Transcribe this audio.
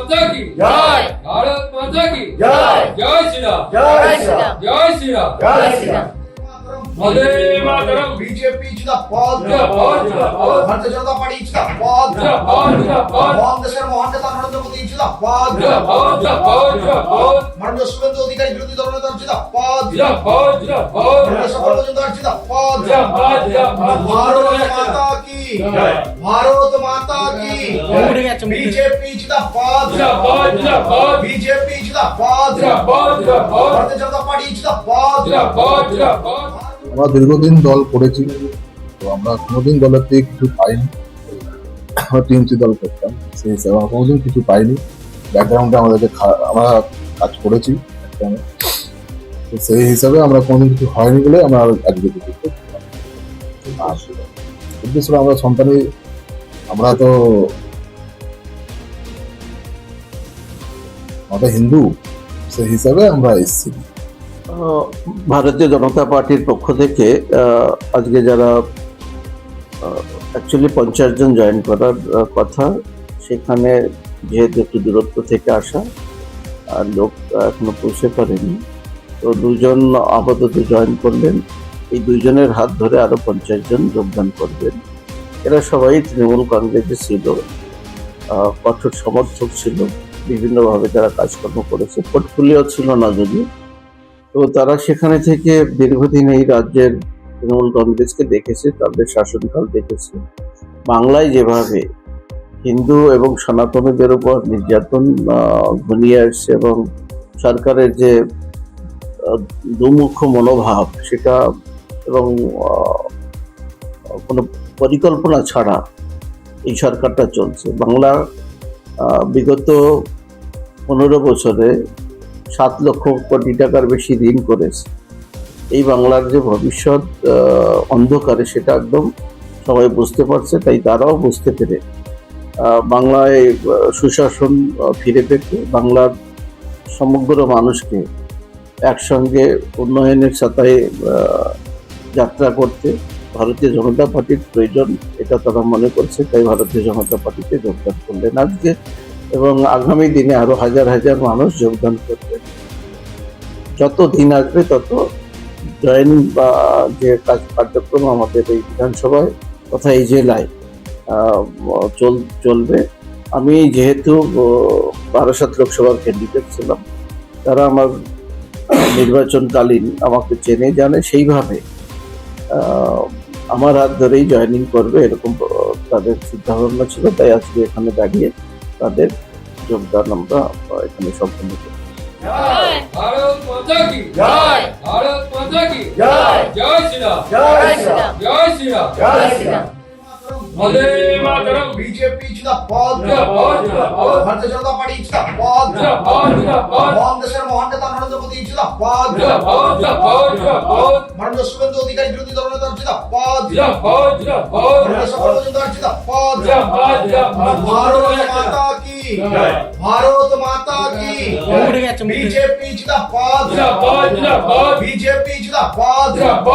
माता की जय। भारत माता की जय। जय श्री राम जय श्री राम। जय श्री राम जय श्री राम। वंदे मातरम बीजेपी जिंदाबाद जिंदाबाद जिंदाबाद भारतीय जनता पार्टी जिंदाबाद जिंदाबाद जिंदाबाद मोहन देशर मोहन नेता नरेंद्र मोदी जिंदाबाद जिंदाबाद जिंदाबाद जिंदाबाद माननीय शुभेंदु अधिकारी विरोधी दलनेता जिंदाबाद जिंदाबाद जिंदाबाद माननीय सफल मजुमदार जिंदाबाद जिंदाबाद जिंदाबाद भारत माता की जय। भारत माता की बीजेपी जिंदाबाद जिंदाबाद जिंदाबाद बीजेपी जिंदाबाद जिंदाबाद जिंदाबाद भारतीय जनता पार्टी जिंदाबाद जिंदाबाद जिंदाबाद আমরা দীর্ঘদিন দল করেছি, তো আমরা কোনোদিন দলের থেকে কিছু পাইনি। আমরা টিএমসি দল করতাম, সেই হিসাবে আমরা কোনোদিন কিছু পাইনি। ব্যাকগ্রাউন্ডে আমরা কাজ করেছি, তো সেই হিসাবে আমরা কোনোদিন কিছু হয়নি বলে আমরা আজকে উদ্দেশ্য আমরা সন্তানী, আমরা তো আমাদের হিন্দু, সেই হিসাবে আমরা এসেছি। ভারতীয় জনতা পার্টির পক্ষ থেকে আজকে যারা অ্যাকচুয়ালি 50 জন জয়েন করার কথা, সেখানে যেহেতু একটু দূরত্ব থেকে আসা আর লোক এখনো পৌঁছে পারেনি, তো দুজন আপাতত জয়েন করলেন। এই দুইজনের হাত ধরে আরো 50 জন যোগদান করবেন। এরা সবাই তৃণমূল কংগ্রেসে ছিল, কঠোর সমর্থক ছিল, বিভিন্নভাবে তারা কাজকর্ম করেছে, পোর্টফোলিও ছিল না যদি, তো তারা সেখানে থেকে দীর্ঘদিন এই রাজ্যের তৃণমূল কংগ্রেসকে দেখেছে, তাদের শাসনকাল দেখেছে। বাংলায় যেভাবে হিন্দু এবং সনাতনীদের উপর নির্যাতন ঘনিয়ে আসছে এবং সরকারের যে দুমুখ মনোভাব সেটা, এবং কোনো পরিকল্পনা ছাড়া এই সরকারটা চলছে। বাংলা বিগত 15 বছরে 7 লক্ষ কোটি টাকার বেশি ঋণ করেছে। এই বাংলার যে ভবিষ্যৎ অন্ধকারে, সেটা একদম সবাই বুঝতে পারছে। তাই তারাও বুঝতে পেরে বাংলায় সুশাসন ফিরে পেতে, বাংলার সমগ্র মানুষকে একসঙ্গে উন্নয়নের সাথে যাত্রা করতে ভারতীয় জনতা পার্টির প্রয়োজন, এটা তারা মনে করছে। তাই ভারতীয় জনতা পার্টিতে যোগদান করলেন আজকে, এবং আগামী দিনে আরো হাজার হাজার মানুষ যোগদান করবে। যত দিন আসবে তত জয়েন বা যে কার্যক্রম আমাদের এই বিধানসভায় তথা এই জেলায় চলবে। আমি যেহেতু বারাসাত লোকসভার ক্যান্ডিডেট ছিলাম, তারা আমার নির্বাচনকালীন আমাকে চেনে জানে, সেইভাবে আমার হাত ধরেই জয়েনিং করবে এরকম তাদের চিন্তাভাবনা ছিল। তাই আজকে এখানে দাঁড়িয়ে তাদের যোগদান আমরা এখানে সম্পন্ন করি। भारत माता की जय। भारत माता की जय। जय श्री राम जय श्री राम। जय श्री राम जय श्री राम। वंदे मातरम बीजेपी जिंदाबाद जिंदाबाद जिंदाबाद भारतीय जनता पार्टी जिंदाबाद जिंदाबाद जिंदाबाद मोहन देशर मोहन नेता नरेंद्र मोदी जिंदाबाद जिंदाबाद जिंदाबाद जिंदाबाद माननीय शुभेंदु अधिकारी विरोधी दलनेता जिंदाबाद जिंदाबाद जिंदाबाद माननीय सफल मजुमदार जिंदाबाद जिंदाबाद जिंदाबाद भारत माता की जय। भारत माता की बीजेपी जिंदाबाद जिंदाबाद जिंदाबाद बीजेपी जिंदाबाद जिंदाबाद